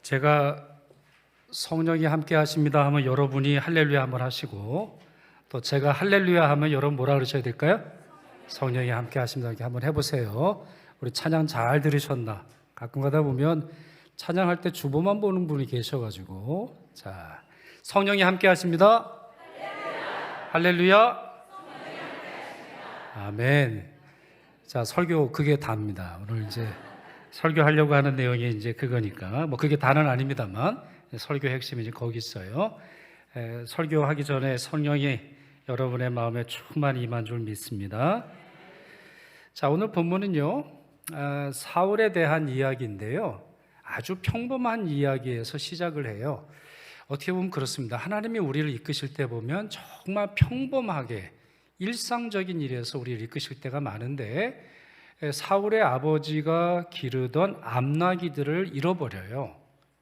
제가 성령이 함께 하십니다 하면 여러분이 할렐루야 한번 하시고, 또 제가 할렐루야 하면 여러분 뭐라 그러셔야 될까요? 성령이 함께 하십니다 이렇게 한번 해보세요. 우리 찬양 잘 들으셨나? 가끔 가다 보면 찬양할 때 주보만 보는 분이 계셔가지고, 자, 성령이 함께 하십니다. 할렐루야. 아멘. 자, 설교 그게 답니다. 오늘 이제 설교하려고 하는 내용이 이제 그거니까, 뭐 그게 다는 아닙니다만 설교 핵심이 이제 거기 있어요. 설교하기 전에 성령이 여러분의 마음에 충만히 임한 줄 믿습니다. 자, 오늘 본문은요, 사울에 대한 이야기인데요, 아주 평범한 이야기에서 시작을 해요. 어떻게 보면 그렇습니다. 하나님이 우리를 이끄실 때 보면 정말 평범하게 일상적인 일에서 우리를 이끄실 때가 많은데, 사울의 아버지가 기르던 암나기들을 잃어버려요.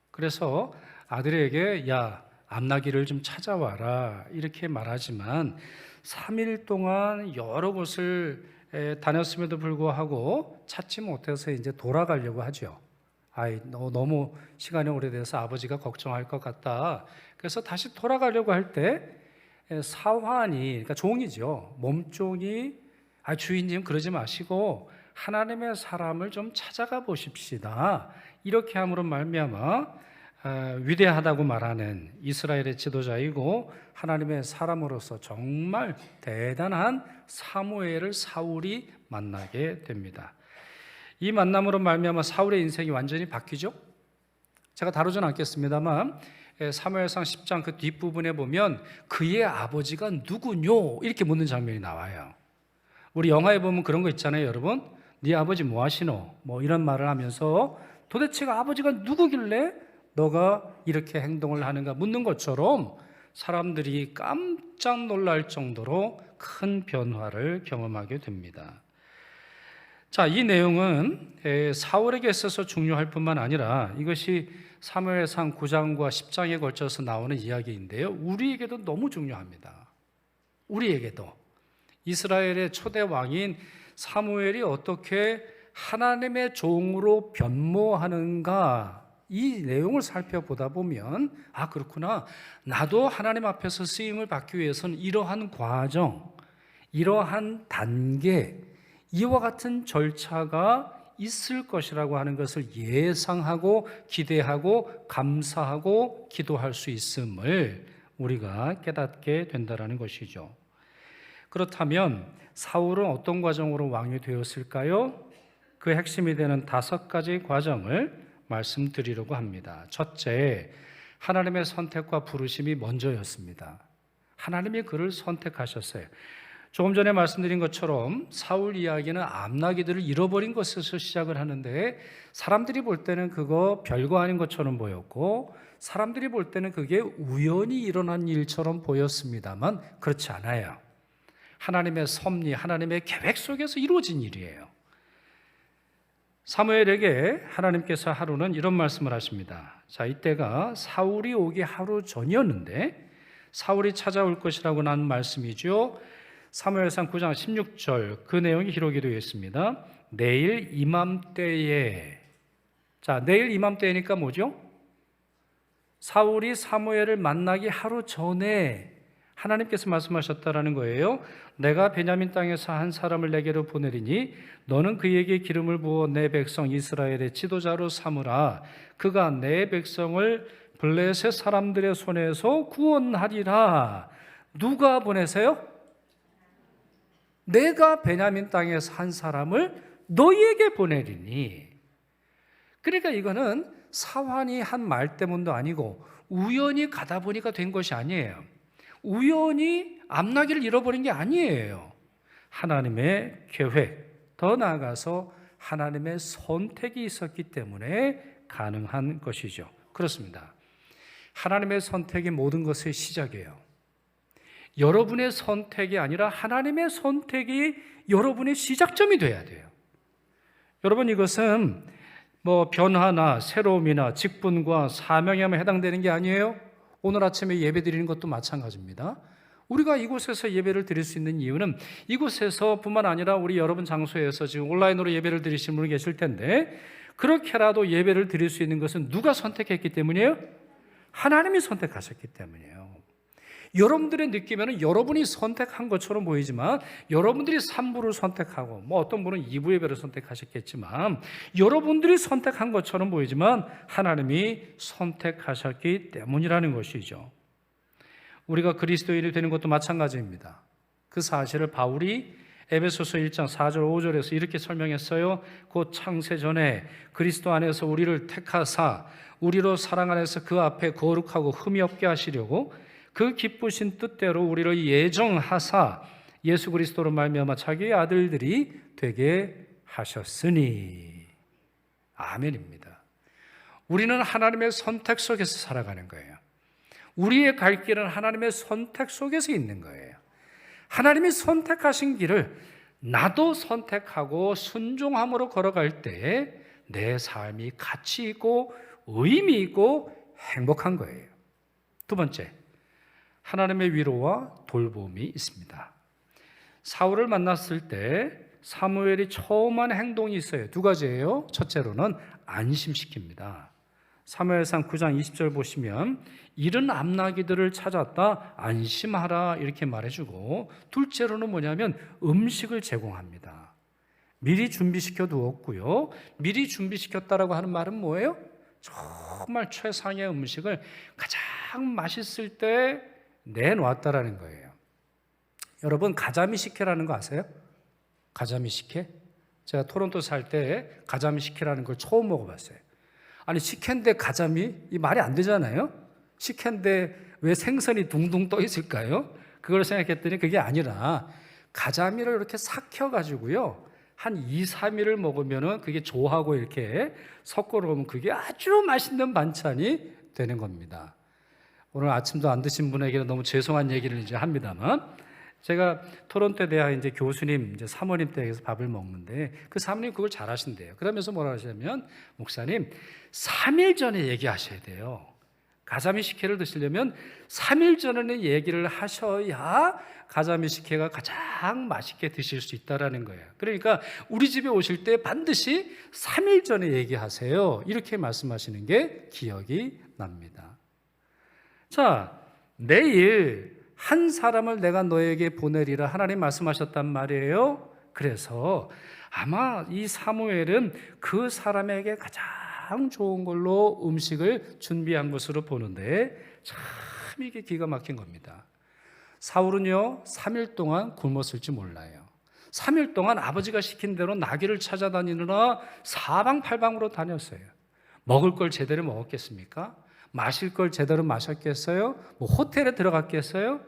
그래서 아들에게 야, 암나기를 좀 찾아와라 이렇게 말하지만 3일 동안 여러 곳을 다녔음에도 불구하고 찾지 못해서 이제 돌아가려고 하죠. 너무 시간이 오래돼서 아버지가 걱정할 것 같다. 그래서 다시 돌아가려고 할 때 사환이, 그러니까 종이죠, 몸종이 주인님 그러지 마시고 하나님의 사람을 좀 찾아가 보십시다. 이렇게 함으로 말미암아 위대하다고 말하는 이스라엘의 지도자이고 하나님의 사람으로서 정말 대단한 사무엘을 사울이 만나게 됩니다. 이 만남으로 말미암아 사울의 인생이 완전히 바뀌죠. 제가 다루진 않겠습니다만 사무엘상 10장 그 뒷부분에 보면 그의 아버지가 누구뇨? 이렇게 묻는 장면이 나와요. 우리 영화에 보면 그런 거 있잖아요, 여러분. 네 아버지 뭐 하시노? 뭐 이런 말을 하면서 도대체 아버지가 누구길래 너가 이렇게 행동을 하는가 묻는 것처럼 사람들이 깜짝 놀랄 정도로 큰 변화를 경험하게 됩니다. 자, 이 내용은 사울에게 있어서 중요할 뿐만 아니라 이것이 사무엘상 9장과 10장에 걸쳐서 나오는 이야기인데요, 우리에게도 너무 중요합니다. 우리에게도 이스라엘의 초대 왕인 사무엘이 어떻게 하나님의 종으로 변모하는가, 이 내용을 살펴보다 보면 그렇구나, 나도 하나님 앞에서 쓰임을 받기 위해서는 이러한 과정, 이러한 단계, 이와 같은 절차가 있을 것이라고 하는 것을 예상하고 기대하고 감사하고 기도할 수 있음을 우리가 깨닫게 된다는 것이죠. 그렇다면 사울은 어떤 과정으로 왕이 되었을까요? 그 핵심이 되는 5가지 과정을 말씀드리려고 합니다. 첫째, 하나님의 선택과 부르심이 먼저였습니다. 하나님이 그를 선택하셨어요. 조금 전에 말씀드린 것처럼 사울 이야기는 암나기들을 잃어버린 것에서 시작을 하는데, 사람들이 볼 때는 그거 별거 아닌 것처럼 보였고 사람들이 볼 때는 그게 우연히 일어난 일처럼 보였습니다만 그렇지 않아요. 하나님의 섭리, 하나님의 계획 속에서 이루어진 일이에요. 사무엘에게 하나님께서 하루는 이런 말씀을 하십니다. 자, 이때가 사울이 오기 하루 전이었는데 사울이 찾아올 것이라고 난 말씀이죠. 사무엘상 9장 16절 그 내용이 기록이 되어 있습니다. 내일 이맘때에, 자, 내일 이맘때니까 뭐죠? 사울이 사무엘을 만나기 하루 전에 하나님께서 말씀하셨다라는 거예요. 내가 베냐민 땅에서 한 사람을 내게로 보내리니 너는 그에게 기름을 부어 내 백성 이스라엘의 지도자로 삼으라. 그가 내 백성을 블레셋 사람들의 손에서 구원하리라. 누가 보내세요? 내가 베냐민 땅에서 한 사람을 너희에게 보내리니. 그러니까 이거는 사환이 한 말 때문도 아니고 우연히 가다 보니까 된 것이 아니에요. 우연히 암나기를 잃어버린 게 아니에요. 하나님의 계획, 더 나아가서 하나님의 선택이 있었기 때문에 가능한 것이죠. 그렇습니다. 하나님의 선택이 모든 것의 시작이에요. 여러분의 선택이 아니라 하나님의 선택이 여러분의 시작점이 돼야 돼요. 여러분, 이것은 뭐 변화나 새로움이나 직분과 사명에만 해당되는 게 아니에요. 오늘 아침에 예배 드리는 것도 마찬가지입니다. 우리가 이곳에서 예배를 드릴 수 있는 이유는 이곳에서 뿐만 아니라 우리 여러분 장소에서 지금 온라인으로 예배를 드리시는 분이 계실 텐데 그렇게라도 예배를 드릴 수 있는 것은 누가 선택했기 때문이에요? 하나님이 선택하셨기 때문이에요. 여러분들의 느낌에는 여러분이 선택한 것처럼 보이지만 여러분들이 3부를 선택하고 어떤 분은 2부 예배를 선택하셨겠지만 여러분들이 선택한 것처럼 보이지만 하나님이 선택하셨기 때문이라는 것이죠. 우리가 그리스도인이 되는 것도 마찬가지입니다. 그 사실을 바울이 에베소서 1장 4절 5절에서 이렇게 설명했어요. 곧 창세전에 그리스도 안에서 우리를 택하사 우리로 사랑 안에서 그 앞에 거룩하고 흠이 없게 하시려고 그 기쁘신 뜻대로 우리를 예정하사 예수 그리스도로 말미암아 자기의 아들들이 되게 하셨으니. 아멘입니다. 우리는 하나님의 선택 속에서 살아가는 거예요. 우리의 갈 길은 하나님의 선택 속에서 있는 거예요. 하나님이 선택하신 길을 나도 선택하고 순종함으로 걸어갈 때 내 삶이 가치 있고 의미 있고 행복한 거예요. 두 번째, 하나님의 위로와 돌봄이 있습니다. 사울을 만났을 때 사무엘이 처음 한 행동이 있어요. 두 가지예요. 첫째로는 안심시킵니다. 사무엘상 9장 20절 보시면 이른 암나기들을 찾았다 안심하라 이렇게 말해주고, 둘째로는 뭐냐면 음식을 제공합니다. 미리 준비시켜 두었고요. 미리 준비시켰다라고 하는 말은 뭐예요? 정말 최상의 음식을 가장 맛있을 때 내놓았다라는 거예요. 여러분 가자미 식혜라는 거 아세요? 가자미 식혜? 제가 토론토 살 때 가자미 식혜라는 걸 처음 먹어봤어요. 아니 식혜인데 가자미? 이 말이 안 되잖아요. 식혜인데 왜 생선이 둥둥 떠 있을까요? 그걸 생각했더니 그게 아니라 가자미를 이렇게 삭혀가지고요 한 2, 3일을 먹으면 그게 조하고 이렇게 섞어 놓으면 그게 아주 맛있는 반찬이 되는 겁니다. 오늘 아침도 안 드신 분에게는 너무 죄송한 얘기를 이제 합니다만, 제가 토론토 대학 이제 교수님, 이제 사모님 댁에서 밥을 먹는데 그 사모님 그걸 잘 하신대요. 그러면서 뭐라 하시냐면, 목사님 3일 전에 얘기하셔야 돼요. 가자미 식혜를 드시려면 3일 전에는 얘기를 하셔야 가자미 식혜가 가장 맛있게 드실 수 있다라는 거예요. 그러니까 우리 집에 오실 때 반드시 3일 전에 얘기하세요. 이렇게 말씀하시는 게 기억이 납니다. 자, 내일 한 사람을 내가 너에게 보내리라 하나님 말씀하셨단 말이에요. 그래서 아마 이 사무엘은 그 사람에게 가장 좋은 걸로 음식을 준비한 것으로 보는데 참 이게 기가 막힌 겁니다. 사울은요 3일 동안 굶었을지 몰라요. 3일 동안 아버지가 시킨 대로 나귀를 찾아다니느라 사방팔방으로 다녔어요. 먹을 걸 제대로 먹었겠습니까? 마실 걸 제대로 마셨겠어요? 호텔에 들어갔겠어요?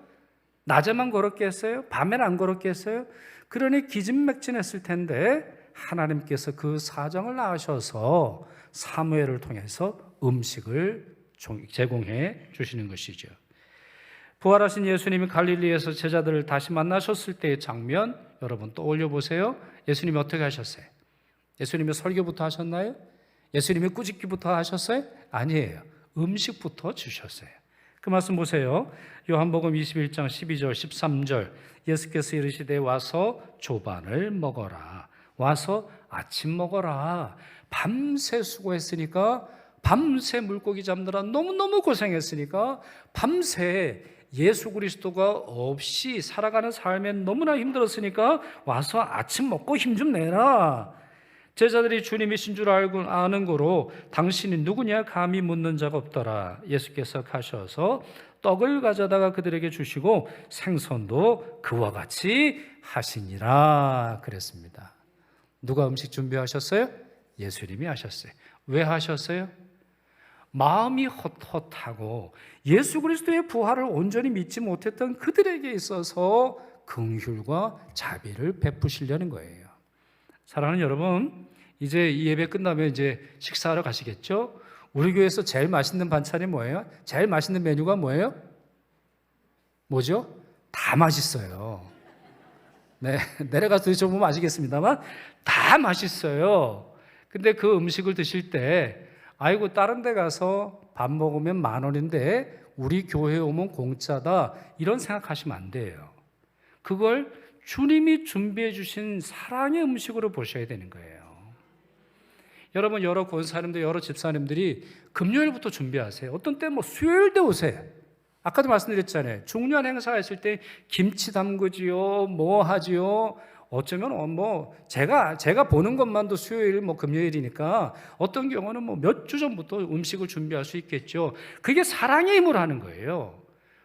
낮에만 걸었겠어요? 밤엔 안 걸었겠어요? 그러니 기진맥진했을 텐데 하나님께서 그 사정을 아셔서 사무엘을 통해서 음식을 제공해 주시는 것이죠. 부활하신 예수님이 갈릴리에서 제자들을 다시 만나셨을 때의 장면 여러분 떠올려 보세요. 예수님이 어떻게 하셨어요? 예수님이 설교부터 하셨나요? 예수님이 꾸짖기부터 하셨어요? 아니에요. 음식부터 주셨어요. 그 말씀 보세요. 요한복음 21장 12절 13절 예수께서 이르시되 와서 조반을 먹어라. 와서 아침 먹어라. 밤새 수고했으니까, 밤새 물고기 잡느라 너무너무 고생했으니까, 밤새 예수 그리스도가 없이 살아가는 삶에 너무나 힘들었으니까 와서 아침 먹고 힘 좀 내라. 제자들이 주님이신 줄 알고 아는 거로 당신이 누구냐 감히 묻는 자가 없더라. 예수께서 가셔서 떡을 가져다가 그들에게 주시고 생선도 그와 같이 하시니라 그랬습니다. 누가 음식 준비하셨어요? 예수님이 하셨어요. 왜 하셨어요? 마음이 헛헛하고 예수 그리스도의 부활을 온전히 믿지 못했던 그들에게 있어서 긍휼과 자비를 베푸시려는 거예요. 사랑하는 여러분, 이제 이 예배 끝나면 이제 식사하러 가시겠죠? 우리 교회에서 제일 맛있는 반찬이 뭐예요? 제일 맛있는 메뉴가 뭐예요? 뭐죠? 다 맛있어요. 네, 내려가서 드셔보면 아시겠습니다만 다 맛있어요. 근데 그 음식을 드실 때 아이고 다른 데 가서 밥 먹으면 10,000원인데 우리 교회에 오면 공짜다 이런 생각하시면 안 돼요. 그걸 주님이 준비해 주신 사랑의 음식으로 보셔야 되는 거예요. 여러분 여러 권사님들, 여러 집사님들이 금요일부터 준비하세요. 어떤 때 뭐 수요일 때 오세요. 아까도 말씀드렸잖아요. 중요한 행사가 있을 때 김치 담그지요, 뭐 하지요. 어쩌면 뭐 제가 보는 것만도 수요일 뭐 금요일이니까 어떤 경우는 뭐 몇 주 전부터 음식을 준비할 수 있겠죠. 그게 사랑의 힘으로 하는 거예요.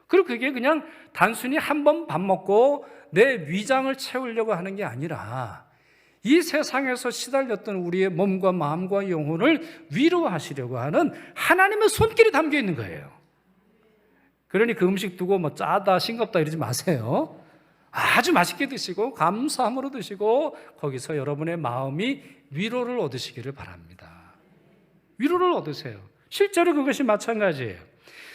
그리고 그게 그냥 단순히 한 번 밥 먹고 내 위장을 채우려고 하는 게 아니라 이 세상에서 시달렸던 우리의 몸과 마음과 영혼을 위로하시려고 하는 하나님의 손길이 담겨 있는 거예요. 그러니 그 음식 두고 뭐 짜다 싱겁다 이러지 마세요. 아주 맛있게 드시고 감사함으로 드시고 거기서 여러분의 마음이 위로를 얻으시기를 바랍니다. 위로를 얻으세요. 실제로 그것이 마찬가지예요.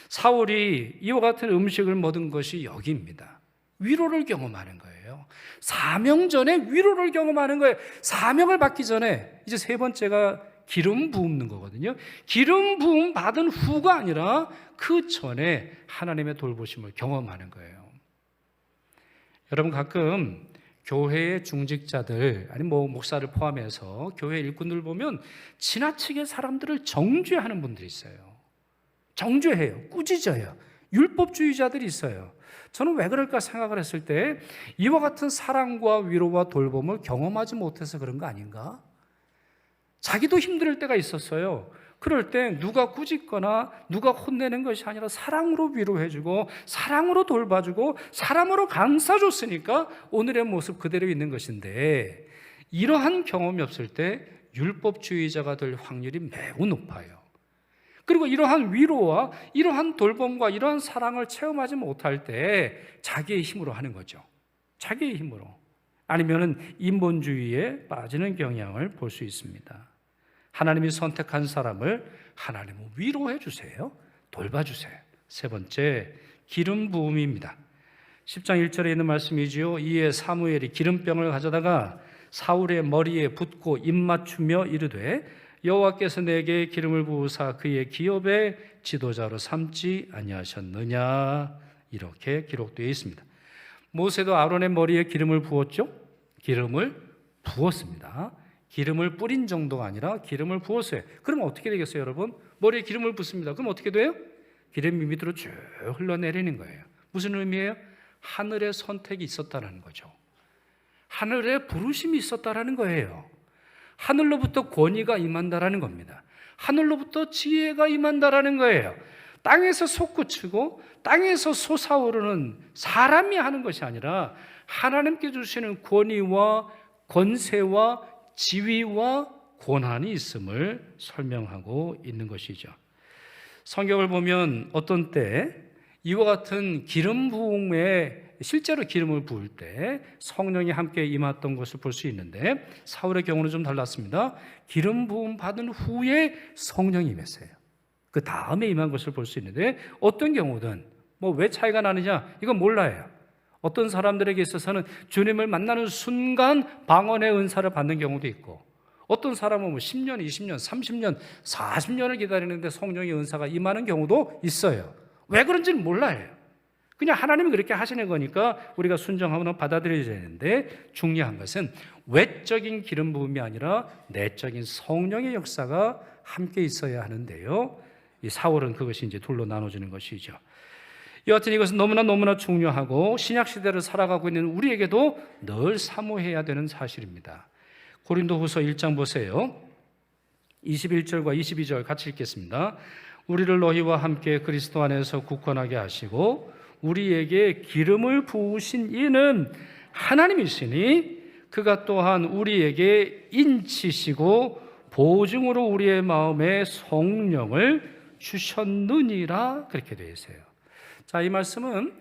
사울이 이와 같은 음식을 먹은 것이 여기입니다. 위로를 경험하는 거예요. 사명 전에 위로를 경험하는 거예요. 사명을 받기 전에 이제 세 번째가 기름 부음는 거거든요. 기름 부음 받은 후가 아니라 그 전에 하나님의 돌보심을 경험하는 거예요. 여러분 가끔 교회의 중직자들 아니 뭐 목사를 포함해서 교회 일꾼들 보면 지나치게 사람들을 정죄하는 분들이 있어요. 정죄해요. 꾸짖어요. 율법주의자들이 있어요. 저는 왜 그럴까 생각을 했을 때 이와 같은 사랑과 위로와 돌봄을 경험하지 못해서 그런 거 아닌가? 자기도 힘들 때가 있었어요. 그럴 때 누가 꾸짖거나 누가 혼내는 것이 아니라 사랑으로 위로해주고 사랑으로 돌봐주고 사랑으로 감싸줬으니까 오늘의 모습 그대로 있는 것인데 이러한 경험이 없을 때 율법주의자가 될 확률이 매우 높아요. 그리고 이러한 위로와 이러한 돌봄과 이러한 사랑을 체험하지 못할 때 자기의 힘으로 하는 거죠. 자기의 힘으로. 아니면은 인본주의에 빠지는 경향을 볼 수 있습니다. 하나님이 선택한 사람을 하나님은 위로해 주세요. 돌봐주세요. 세 번째, 기름 부음입니다. 10장 1절에 있는 말씀이지요. 이에 사무엘이 기름병을 가져다가 사울의 머리에 붓고 입 맞추며 이르되 여호와께서 내게 기름을 부으사 그의 기업의 지도자로 삼지 아니하셨느냐 이렇게 기록되어 있습니다. 모세도 아론의 머리에 기름을 부었죠. 기름을 부었습니다. 기름을 뿌린 정도가 아니라 기름을 부었어요. 그러면 어떻게 되겠어요, 여러분? 머리에 기름을 붓습니다. 그럼 어떻게 돼요? 기름이 밑으로 쭉 흘러내리는 거예요. 무슨 의미예요? 하늘의 선택이 있었다는 거죠. 하늘의 부르심이 있었다는 거예요. 하늘로부터 권위가 임한다라는 겁니다. 하늘로부터 지혜가 임한다라는 거예요. 땅에서 솟구치고 땅에서 솟아오르는 사람이 하는 것이 아니라 하나님께 주시는 권위와 권세와 지위와 권한이 있음을 설명하고 있는 것이죠. 성경을 보면 어떤 때 이와 같은 기름 부음에 실제로 기름을 부을 때 성령이 함께 임했던 것을 볼 수 있는데 사울의 경우는 좀 달랐습니다. 기름 부음 받은 후에 성령이 임했어요. 그 다음에 임한 것을 볼 수 있는데 어떤 경우든 뭐 왜 차이가 나느냐 이건 몰라요. 어떤 사람들에게 있어서는 주님을 만나는 순간 방언의 은사를 받는 경우도 있고 어떤 사람은 뭐 10년, 20년, 30년, 40년을 기다리는데 성령의 은사가 임하는 경우도 있어요. 왜 그런지는 몰라요. 그냥 하나님이 그렇게 하시는 거니까 우리가 순종하고 받아들여야 되는데 중요한 것은 외적인 기름 부음이 아니라 내적인 성령의 역사가 함께 있어야 하는데요. 이 사울은 그것이 이제 둘로 나눠지는 것이죠. 여하튼 이것은 너무나 중요하고 신약 시대를 살아가고 있는 우리에게도 늘 사모해야 되는 사실입니다. 고린도후서 1장 보세요. 21절과 22절 같이 읽겠습니다. 우리를 너희와 함께 그리스도 안에서 굳건하게 하시고 우리에게 기름을 부으신 이는 하나님이시니 그가 또한 우리에게 인치시고 보증으로 우리의 마음에 성령을 주셨느니라 그렇게 되어 있어요. 자, 이 말씀은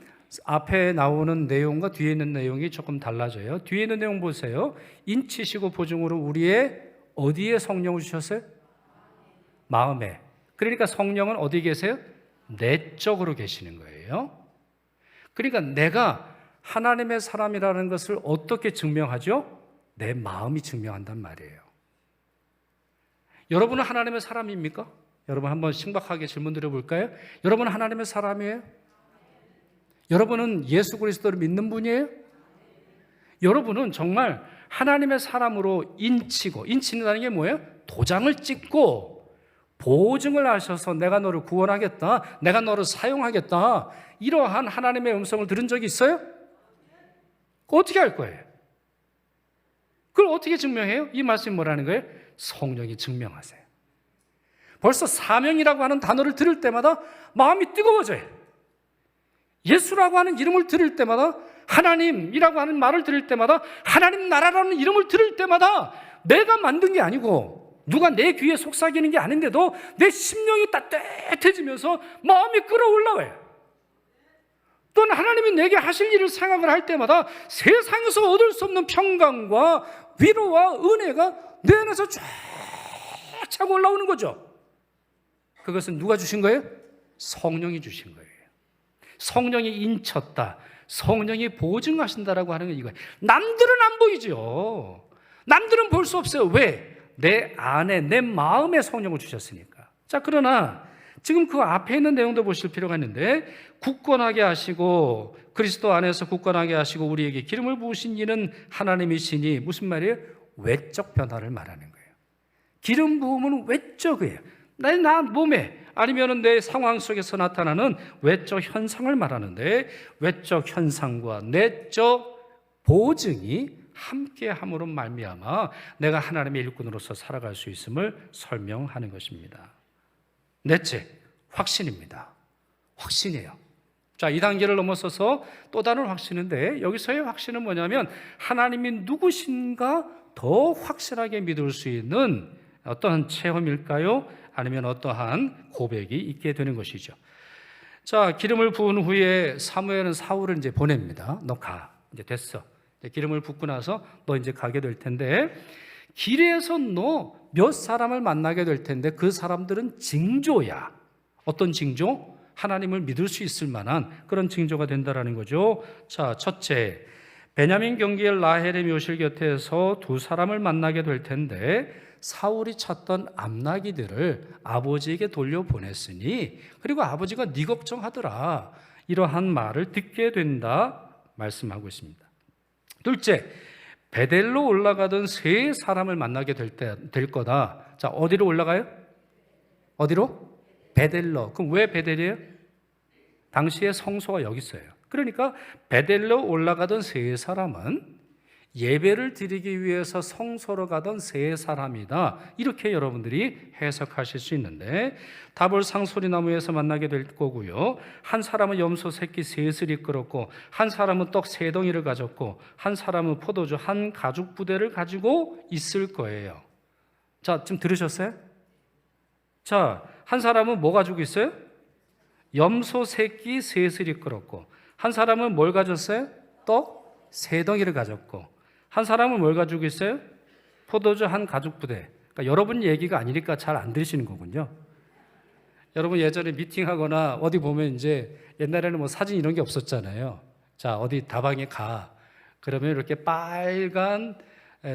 앞에 나오는 내용과 뒤에 있는 내용이 조금 달라져요. 뒤에 있는 내용 보세요. 인치시고 보증으로 우리의 어디에 성령을 주셨어요? 마음에. 그러니까 성령은 어디 계세요? 내적으로 계시는 거예요. 그러니까 내가 하나님의 사람이라는 것을 어떻게 증명하죠? 내 마음이 증명한단 말이에요. 여러분은 하나님의 사람입니까? 여러분 한번 신박하게 질문 드려볼까요? 여러분은 하나님의 사람이에요? 여러분은 예수 그리스도를 믿는 분이에요? 여러분은 정말 하나님의 사람으로 인친다는 게 뭐예요? 도장을 찍고 보증을 하셔서 내가 너를 구원하겠다, 내가 너를 사용하겠다, 이러한 하나님의 음성을 들은 적이 있어요? 어떻게 할 거예요? 그걸 어떻게 증명해요? 이 말씀이 뭐라는 거예요? 성령이 증명하세요. 벌써 사명이라고 하는 단어를 들을 때마다 마음이 뜨거워져요. 예수라고 하는 이름을 들을 때마다, 하나님이라고 하는 말을 들을 때마다, 하나님 나라라는 이름을 들을 때마다 내가 만든 게 아니고 누가 내 귀에 속삭이는 게 아닌데도 내 심령이 따뜻해지면서 마음이 끌어올라와요. 또는 하나님이 내게 하실 일을 생각을 할 때마다 세상에서 얻을 수 없는 평강과 위로와 은혜가 내 안에서 쫙 차고 올라오는 거죠. 그것은 누가 주신 거예요? 성령이 주신 거예요. 성령이 인쳤다, 성령이 보증하신다라고 하는 게 이거예요. 남들은 안 보이죠. 남들은 볼 수 없어요. 왜? 내 안에, 내 마음에 성령을 주셨으니까. 자, 그러나 지금 그 앞에 있는 내용도 보실 필요가 있는데, 굳건하게 하시고 그리스도 안에서 굳건하게 하시고 우리에게 기름을 부으신 이는 하나님이시니, 무슨 말이에요? 외적 변화를 말하는 거예요. 기름 부음은 외적이에요. 나 몸에, 아니면 내 상황 속에서 나타나는 외적 현상을 말하는데, 외적 현상과 내적 보증이 함께함으로 말미암아 내가 하나님의 일꾼으로서 살아갈 수 있음을 설명하는 것입니다. 넷째, 확신입니다. 확신이에요. 자, 이 단계를 넘어서서 또 다른 확신인데, 여기서의 확신은 뭐냐면 하나님이 누구신가 더 확실하게 믿을 수 있는 어떠한 체험일까요? 아니면 어떠한 고백이 있게 되는 것이죠. 자, 기름을 부은 후에 사무엘은 사울을 이제 보냅니다. 너 가. 이제 됐어. 이제 기름을 붓고 나서 너 이제 가게 될 텐데, 길에서 너 몇 사람을 만나게 될 텐데 그 사람들은 징조야. 어떤 징조? 하나님을 믿을 수 있을 만한 그런 징조가 된다라는 거죠. 자, 첫째, 베냐민 경기의 라헬의 묘실 곁에서 두 사람을 만나게 될 텐데, 사울이 찾던 암나기들을 아버지에게 돌려보냈으니, 그리고 아버지가 네 걱정하더라, 이러한 말을 듣게 된다 말씀하고 있습니다. 둘째, 베델로 올라가던 세 사람을 만나게 될 거다. 자, 어디로 올라가요? 어디로? 베델로. 그럼 왜 베델이에요? 당시에 성소가 여기 있어요. 그러니까 베델로 올라가던 세 사람은 예배를 드리기 위해서 성소로 가던 세 사람이다, 이렇게 여러분들이 해석하실 수 있는데, 다볼 상소리나무에서 만나게 될 거고요. 한 사람은 염소 새끼 셋을 이끌었고, 한 사람은 떡 세 덩이를 가졌고, 한 사람은 포도주 한 가죽 부대를 가지고 있을 거예요. 자, 지금 들으셨어요? 자, 한 사람은 뭐 가지고 있어요? 염소 새끼 셋을 이끌었고, 한 사람은 뭘 가졌어요? 떡 세 덩이를 가졌고, 한 사람은 뭘 가지고 있어요? 포도주 한 가죽 부대. 그러니까 여러분 얘기가 아니니까 잘 안 들으시는 거군요. 여러분 예전에 미팅하거나 어디 보면 이제 옛날에는 뭐 사진 이런 게 없었잖아요. 자, 어디 다방에 가. 그러면 이렇게 빨간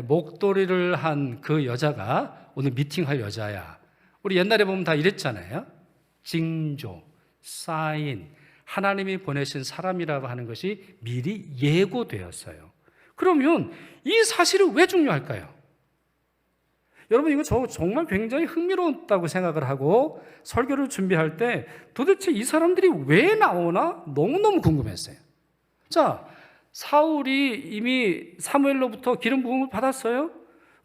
목도리를 한 그 여자가 오늘 미팅할 여자야. 우리 옛날에 보면 다 이랬잖아요. 징조, 사인, 하나님이 보내신 사람이라고 하는 것이 미리 예고되었어요. 그러면 이 사실은 왜 중요할까요? 여러분, 이거 정말 굉장히 흥미로웠다고 생각을 하고 설교를 준비할 때 도대체 이 사람들이 왜 나오나 너무너무 궁금했어요. 자, 사울이 이미 사무엘로부터 기름 부음을 받았어요.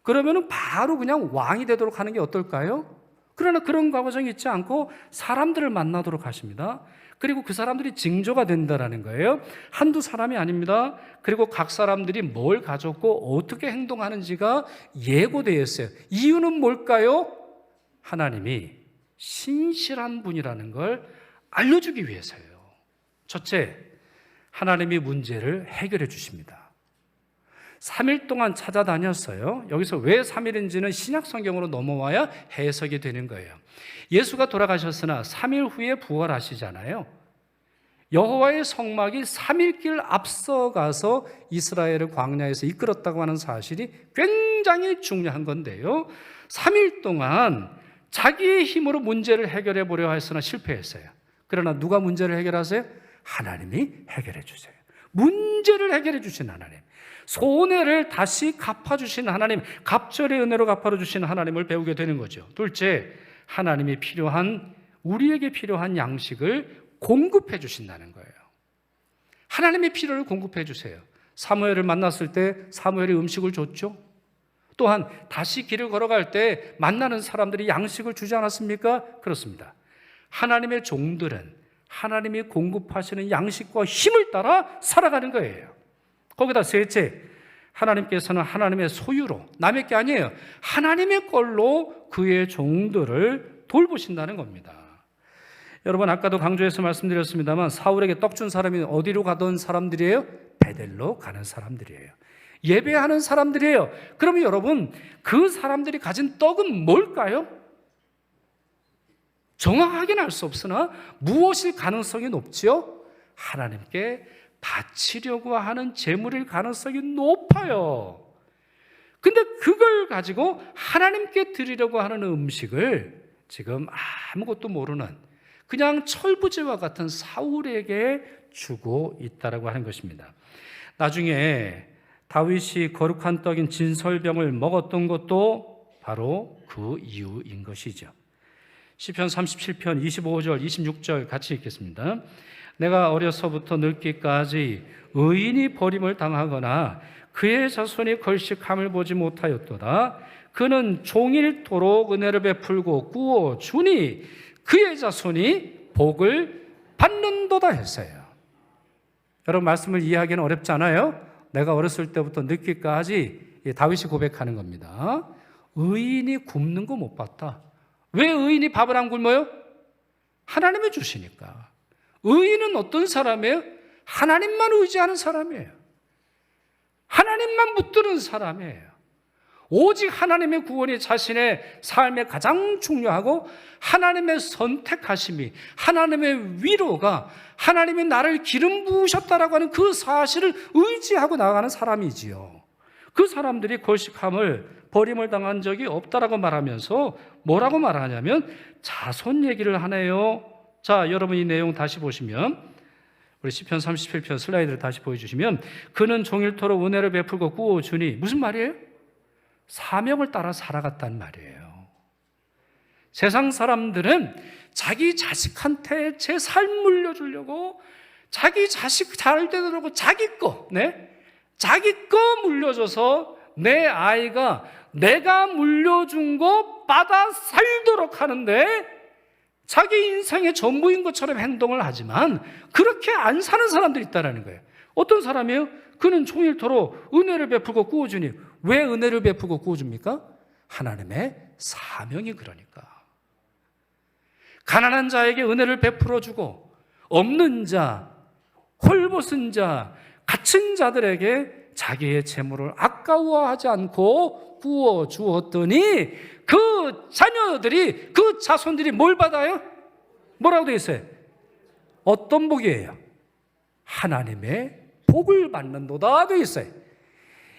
그러면 바로 그냥 왕이 되도록 하는 게 어떨까요? 그러나 그런 과정이 있지 않고 사람들을 만나도록 하십니다. 그리고 그 사람들이 징조가 된다라는 거예요. 한두 사람이 아닙니다. 그리고 각 사람들이 뭘 가졌고 어떻게 행동하는지가 예고되어 있어요. 이유는 뭘까요? 하나님이 신실한 분이라는 걸 알려주기 위해서예요. 첫째, 하나님이 문제를 해결해 주십니다. 3일 동안 찾아다녔어요. 여기서 왜 3일인지는 신약 성경으로 넘어와야 해석이 되는 거예요. 예수가 돌아가셨으나 3일 후에 부활하시잖아요. 여호와의 성막이 3일길 앞서가서 이스라엘을 광야에서 이끌었다고 하는 사실이 굉장히 중요한 건데요. 3일 동안 자기의 힘으로 문제를 해결해 보려 했으나 실패했어요. 그러나 누가 문제를 해결하세요? 하나님이 해결해 주세요. 문제를 해결해 주신 하나님. 손해를 다시 갚아주신 하나님, 갑절의 은혜로 갚아주신 하나님을 배우게 되는 거죠. 둘째, 하나님이 우리에게 필요한 양식을 공급해 주신다는 거예요. 하나님의 필요를 공급해 주세요. 사무엘을 만났을 때 사무엘이 음식을 줬죠. 또한 다시 길을 걸어갈 때 만나는 사람들이 양식을 주지 않았습니까? 그렇습니다. 하나님의 종들은 하나님이 공급하시는 양식과 힘을 따라 살아가는 거예요. 거기다 셋째, 하나님께서는 하나님의 소유로, 남의 게 아니에요, 하나님의 걸로 그의 종들을 돌보신다는 겁니다. 여러분, 아까도 강조해서 말씀드렸습니다만 사울에게 떡 준 사람이 어디로 가던 사람들이에요? 베델로 가는 사람들이에요. 예배하는 사람들이에요. 그러면 여러분, 그 사람들이 가진 떡은 뭘까요? 정확하게는 알 수 없으나 무엇일 가능성이 높지요? 하나님께 바치려고 하는 제물일 가능성이 높아요. 근데 그걸 가지고 하나님께 드리려고 하는 음식을 지금 아무것도 모르는 그냥 철부지와 같은 사울에게 주고 있다라고 하는 것입니다. 나중에 다윗이 거룩한 떡인 진설병을 먹었던 것도 바로 그 이유인 것이죠. 시편 37편 25절 26절 같이 읽겠습니다. 내가 어려서부터 늙기까지 의인이 버림을 당하거나 그의 자손이 걸식함을 보지 못하였도다. 그는 종일토록 은혜를 베풀고 꾸어 주니 그의 자손이 복을 받는도다 했어요. 여러분, 말씀을 이해하기는 어렵지 않아요? 내가 어렸을 때부터 늙기까지 다윗이 고백하는 겁니다. 의인이 굶는 거 못 봤다. 왜 의인이 밥을 안 굶어요? 하나님이 주시니까. 의인은 어떤 사람이에요? 하나님만 의지하는 사람이에요. 하나님만 붙드는 사람이에요. 오직 하나님의 구원이 자신의 삶에 가장 중요하고 하나님의 선택하심이, 하나님의 위로가 하나님이 나를 기름 부으셨다라고 하는 그 사실을 의지하고 나가는 사람이지요. 그 사람들이 걸식함을 버림을 당한 적이 없다라고 말하면서 뭐라고 말하냐면 자손 얘기를 하네요. 자, 여러분 이 내용 다시 보시면 우리 시편 37편 슬라이드를 다시 보여주시면 그는 종일토록 은혜를 베풀고 꾸어주니 무슨 말이에요? 사명을 따라 살아갔단 말이에요. 세상 사람들은 자기 자식한테 제 삶 물려주려고 자기 자식 잘 되도록 자기 거 물려줘서 내 아이가 내가 물려준 거 받아 살도록 하는데 자기 인생의 전부인 것처럼 행동을 하지만 그렇게 안 사는 사람들이 있다는 거예요. 어떤 사람이에요? 그는 종일토록 은혜를 베풀고 꾸어주니. 왜 은혜를 베풀고 꾸어줍니까? 하나님의 사명이 그러니까. 가난한 자에게 은혜를 베풀어주고 없는 자, 홀벗은 자, 갇힌 자들에게 자기의 재물을 아까워하지 않고 구워주었더니 그 자녀들이, 그 자손들이 뭘 받아요? 뭐라고 되어 있어요? 어떤 복이에요? 하나님의 복을 받는도다 되어 있어요.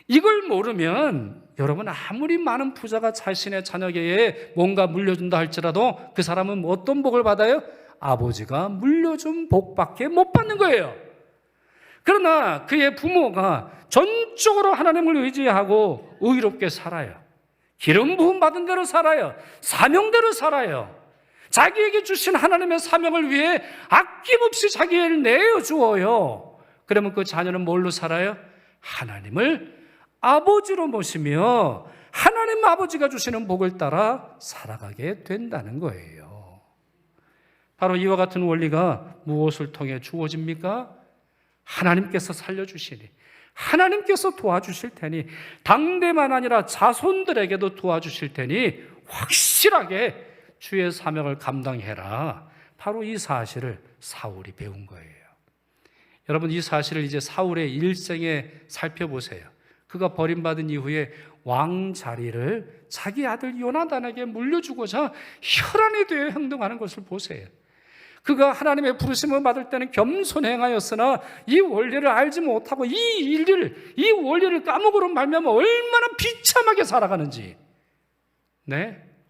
이걸 모르면 여러분, 아무리 많은 부자가 자신의 자녀에게 뭔가 물려준다 할지라도 그 사람은 어떤 복을 받아요? 아버지가 물려준 복밖에 못 받는 거예요. 그러나 그의 부모가 전적으로 하나님을 의지하고 의롭게 살아요. 기름 부음 받은 대로 살아요. 사명대로 살아요. 자기에게 주신 하나님의 사명을 위해 아낌없이 자기를 내어주어요. 그러면 그 자녀는 뭘로 살아요? 하나님을 아버지로 모시며 하나님 아버지가 주시는 복을 따라 살아가게 된다는 거예요. 바로 이와 같은 원리가 무엇을 통해 주어집니까? 하나님께서 살려주시니, 하나님께서 도와주실 테니, 당대만 아니라 자손들에게도 도와주실 테니 확실하게 주의 사명을 감당해라. 바로 이 사실을 사울이 배운 거예요. 여러분, 이 사실을 이제 사울의 일생에 살펴보세요. 그가 버림받은 이후에 왕 자리를 자기 아들 요나단에게 물려주고자 혈안이 되어 행동하는 것을 보세요. 그가 하나님의 부르심을 받을 때는 겸손히 행하였으나 이 원리를 알지 못하고 이 원리를 까먹으로 말미암아 얼마나 비참하게 살아가는지,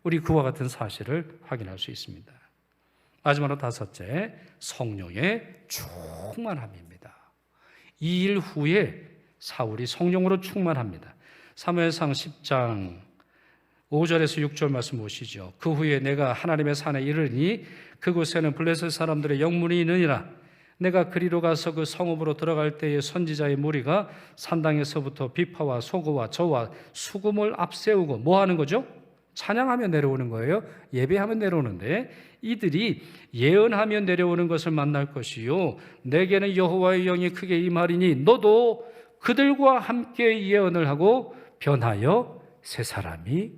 우리 그와 같은 사실을 확인할 수 있습니다. 마지막으로 다섯째, 성령의 충만함입니다. 이 일 후에 사울이 성령으로 충만합니다. 사무엘상 10장 5절에서 6절 말씀 보시죠. 그 후에 내가 하나님의 산에 이르니 그곳에는 블레셋 사람들의 영문이 있느니라. 내가 그리로 가서 그 성읍으로 들어갈 때에 선지자의 무리가 산당에서부터 비파와 소고와 저와 수금을 앞세우고 뭐 하는 거죠? 찬양하며 내려오는 거예요. 예배하며 내려오는데 이들이 예언하며 내려오는 것을 만날 것이요 내게는 여호와의 영이 크게 임하리니 너도 그들과 함께 예언을 하고 변하여 새 사람이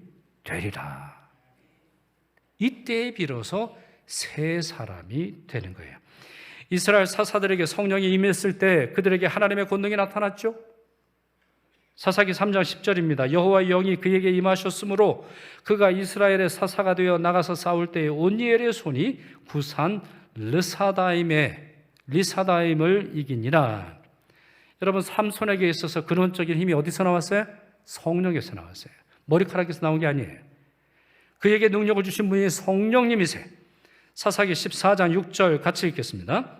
되리라. 이때에 비로소 새 사람이 되는 거예요. 이스라엘 사사들에게 성령이 임했을 때 그들에게 하나님의 권능이 나타났죠. 사사기 3장 10절입니다. 여호와의 영이 그에게 임하셨으므로 그가 이스라엘의 사사가 되어 나가서 싸울 때에 온니엘의 손이 구산 리사다임을 이기니라. 여러분, 삼손에게 있어서 근원적인 힘이 어디서 나왔어요? 성령에서 나왔어요. 머리카락에서 나온 게 아니에요. 그에게 능력을 주신 분이 성령님이세요. 사사기 14장 6절 같이 읽겠습니다.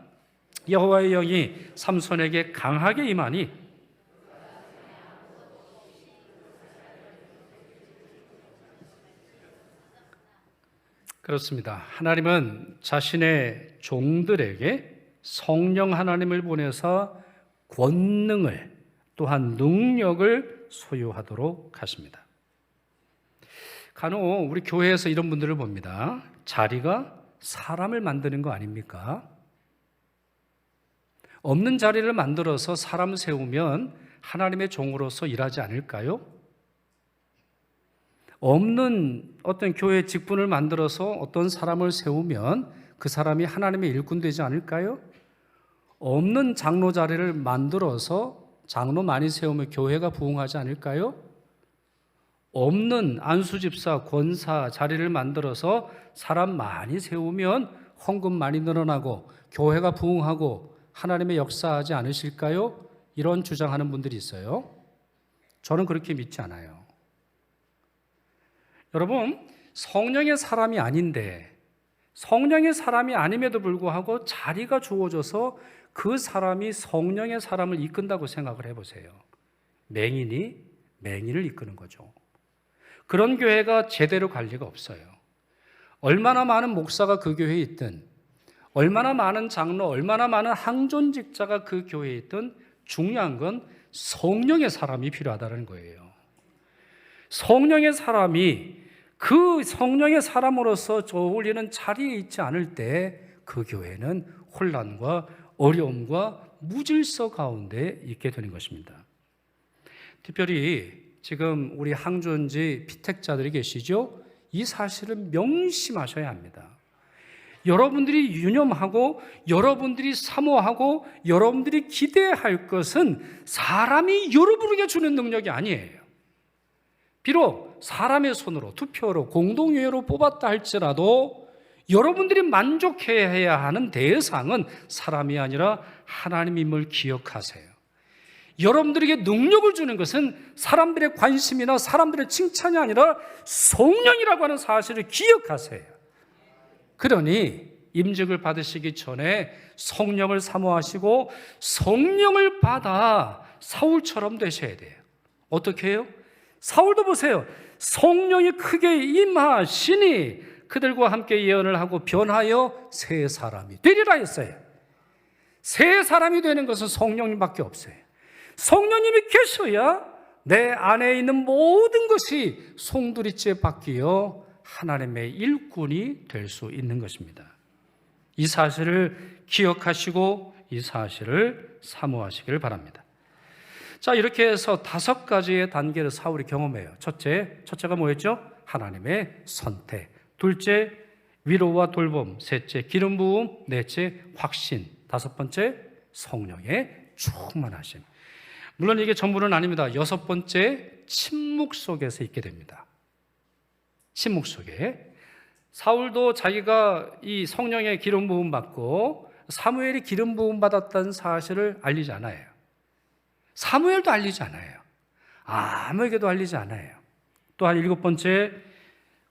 여호와의 영이 삼손에게 강하게 임하니 그렇습니다. 하나님은 자신의 종들에게 성령 하나님을 보내서 권능을 또한 능력을 소유하도록 하십니다. 간혹 우리 교회에서 이런 분들을 봅니다. 자리가 사람을 만드는 거 아닙니까? 없는 자리를 만들어서 사람 세우면 하나님의 종으로서 일하지 않을까요? 없는 어떤 교회 직분을 만들어서 어떤 사람을 세우면 그 사람이 하나님의 일꾼 되지 않을까요? 없는 장로 자리를 만들어서 장로 많이 세우면 교회가 부흥하지 않을까요? 없는 안수집사, 권사 자리를 만들어서 사람 많이 세우면 헌금 많이 늘어나고 교회가 부흥하고 하나님의 역사하지 않으실까요? 이런 주장하는 분들이 있어요. 저는 그렇게 믿지 않아요. 여러분, 성령의 사람이 아닌데 성령의 사람이 아님에도 불구하고 자리가 주어져서 그 사람이 성령의 사람을 이끈다고 생각을 해보세요. 맹인이 맹인을 이끄는 거죠. 그런 교회가 제대로 관리가 없어요. 얼마나 많은 목사가 그 교회에 있든 얼마나 많은 장로, 얼마나 많은 항존직자가 그 교회에 있든 중요한 건 성령의 사람이 필요하다는 거예요. 성령의 사람이 그 성령의 사람으로서 어울리는 자리에 있지 않을 때 그 교회는 혼란과 어려움과 무질서 가운데 있게 되는 것입니다. 특별히 지금 우리 항존지 피택자들이 계시죠? 이 사실을 명심하셔야 합니다. 여러분들이 유념하고 여러분들이 사모하고 여러분들이 기대할 것은 사람이 여러분에게 주는 능력이 아니에요. 비록 사람의 손으로 투표로 공동의회로 뽑았다 할지라도 여러분들이 만족해야 하는 대상은 사람이 아니라 하나님임을 기억하세요. 여러분들에게 능력을 주는 것은 사람들의 관심이나 사람들의 칭찬이 아니라 성령이라고 하는 사실을 기억하세요. 그러니 임직을 받으시기 전에 성령을 사모하시고 성령을 받아 사울처럼 되셔야 돼요. 어떻게 해요? 사울도 보세요. 성령이 크게 임하시니 그들과 함께 예언을 하고 변하여 새 사람이 되리라 했어요. 새 사람이 되는 것은 성령님밖에 없어요. 성령님이 계셔야 내 안에 있는 모든 것이 송두리째 바뀌어 하나님의 일꾼이 될 수 있는 것입니다. 이 사실을 기억하시고 이 사실을 사모하시기를 바랍니다. 자, 이렇게 해서 5가지의 단계를 사울이 경험해요. 첫째가 뭐였죠? 하나님의 선택. 둘째, 위로와 돌봄. 셋째, 기름 부음. 넷째, 확신. 5번째, 성령의 충만하심. 물론 이게 전부는 아닙니다. 6번째, 침묵 속에서 있게 됩니다. 침묵 속에. 사울도 자기가 이 성령의 기름 부음 받고 사무엘이 기름 부음 받았다는 사실을 알리지 않아요. 사무엘도 알리지 않아요. 아무에게도 알리지 않아요. 또한 7번째,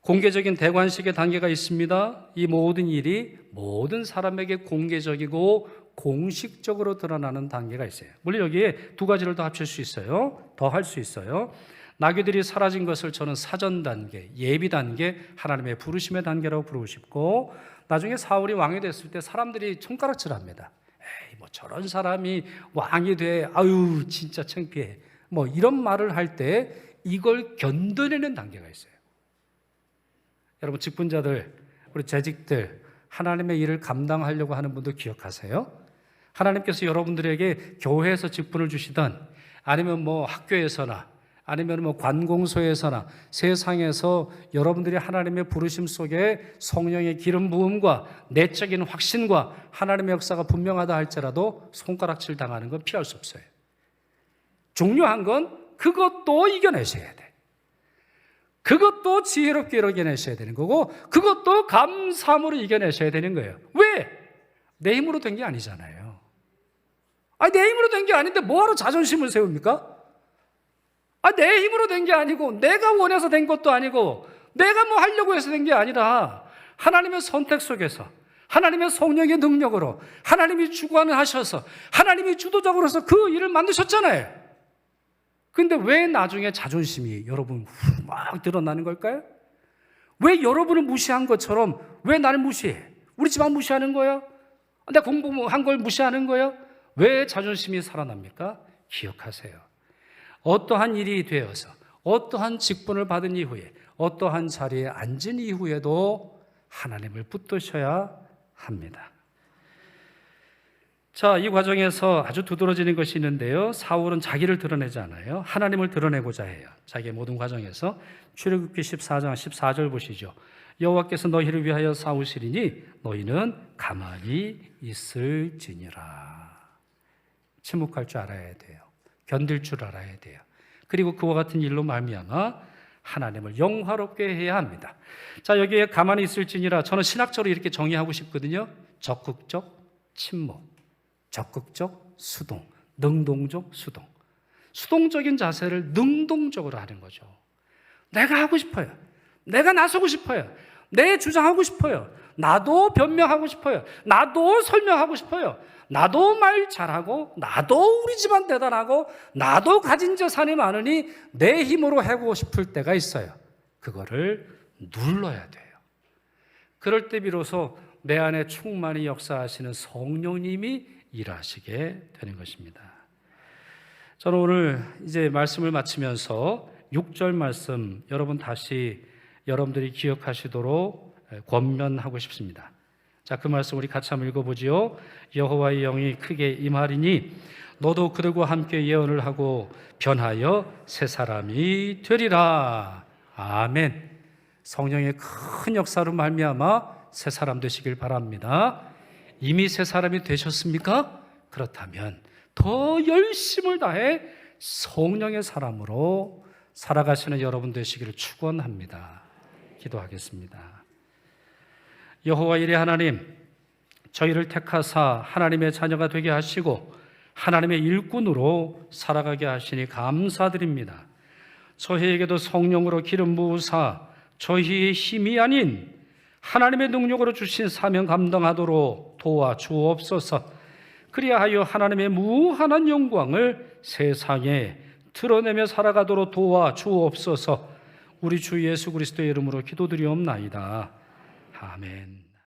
공개적인 대관식의 단계가 있습니다. 이 모든 일이 모든 사람에게 공개적이고 공식적으로 드러나는 단계가 있어요. 물론 여기에 두 가지를 더 합칠 수 있어요. 더 할 수 있어요. 나귀들이 사라진 것을 저는 사전 단계, 예비 단계, 하나님의 부르심의 단계라고 부르고 싶고, 나중에 사울이 왕이 됐을 때 사람들이 손가락질합니다. 에이, 뭐 저런 사람이 왕이 돼, 아유 진짜 창피해. 뭐 이런 말을 할 때 이걸 견뎌내는 단계가 있어요. 여러분 직분자들, 우리 재직들, 하나님의 일을 감당하려고 하는 분들 기억하세요? 하나님께서 여러분들에게 교회에서 직분을 주시든 아니면 뭐 학교에서나 아니면 뭐 관공서에서나 세상에서 여러분들이 하나님의 부르심 속에 성령의 기름 부음과 내적인 확신과 하나님의 역사가 분명하다 할지라도 손가락질 당하는 건 피할 수 없어요. 중요한 건 그것도 이겨내셔야 돼. 그것도 지혜롭게 이겨내셔야 되는 거고, 그것도 감사함으로 이겨내셔야 되는 거예요. 왜? 내 힘으로 된 게 아니잖아요. 아니, 내 힘으로 된 게 아닌데 뭐하러 자존심을 세웁니까? 내 힘으로 된 게 아니고, 내가 원해서 된 것도 아니고, 내가 뭐 하려고 해서 된 게 아니라, 하나님의 선택 속에서, 하나님의 성령의 능력으로, 하나님이 주관하셔서, 하나님이 주도적으로서 그 일을 만드셨잖아요. 근데 왜 나중에 자존심이 여러분 막 드러나는 걸까요? 왜 여러분을 무시한 것처럼 왜 나를 무시해? 우리 집안 무시하는 거야? 내가 공부한 걸 무시하는 거야? 왜 자존심이 살아납니까? 기억하세요. 어떠한 일이 되어서 어떠한 직분을 받은 이후에 어떠한 자리에 앉은 이후에도 하나님을 붙드셔야 합니다. 자, 이 과정에서 아주 두드러지는 것이 있는데요. 사울은 자기를 드러내지 않아요. 하나님을 드러내고자 해요. 자기의 모든 과정에서. 출애굽기 14장 14절 보시죠. 여호와께서 너희를 위하여 싸우시리니 너희는 가만히 있을지니라. 침묵할 줄 알아야 돼요. 견딜 줄 알아야 돼요. 그리고 그와 같은 일로 말미암아 하나님을 영화롭게 해야 합니다. 자, 여기에 가만히 있을지니라, 저는 신학적으로 이렇게 정의하고 싶거든요. 적극적 침묵, 적극적 수동, 능동적 수동. 수동적인 자세를 능동적으로 하는 거죠. 내가 하고 싶어요. 내가 나서고 싶어요. 내 주장하고 싶어요. 나도 변명하고 싶어요. 나도 설명하고 싶어요. 나도 말 잘하고, 나도 우리 집안 대단하고, 나도 가진 재산이 많으니 내 힘으로 하고 싶을 때가 있어요. 그거를 눌러야 돼요. 그럴 때 비로소 내 안에 충만히 역사하시는 성령님이 일하시게 되는 것입니다. 저는 오늘 이제 말씀을 마치면서 6절 말씀 여러분 다시 여러분들이 기억하시도록 권면하고 싶습니다. 자, 그 말씀 우리 같이 한번 읽어보지요. 여호와의 영이 크게 임하리니 너도 그들과 함께 예언을 하고 변하여 새 사람이 되리라. 아멘. 성령의 큰 역사로 말미암아 새 사람 되시길 바랍니다. 이미 새 사람이 되셨습니까? 그렇다면 더 열심을 다해 성령의 사람으로 살아가시는 여러분 되시기를 축원합니다. 기도하겠습니다. 여호와 이레 하나님, 저희를 택하사 하나님의 자녀가 되게 하시고 하나님의 일꾼으로 살아가게 하시니 감사드립니다. 저희에게도 성령으로 기름 부으사 저희의 힘이 아닌 하나님의 능력으로 주신 사명 감당하도록 도와주옵소서. 그리하여 하나님의 무한한 영광을 세상에 드러내며 살아가도록 도와주옵소서. 우리 주 예수 그리스도의 이름으로 기도드리옵나이다. 아멘.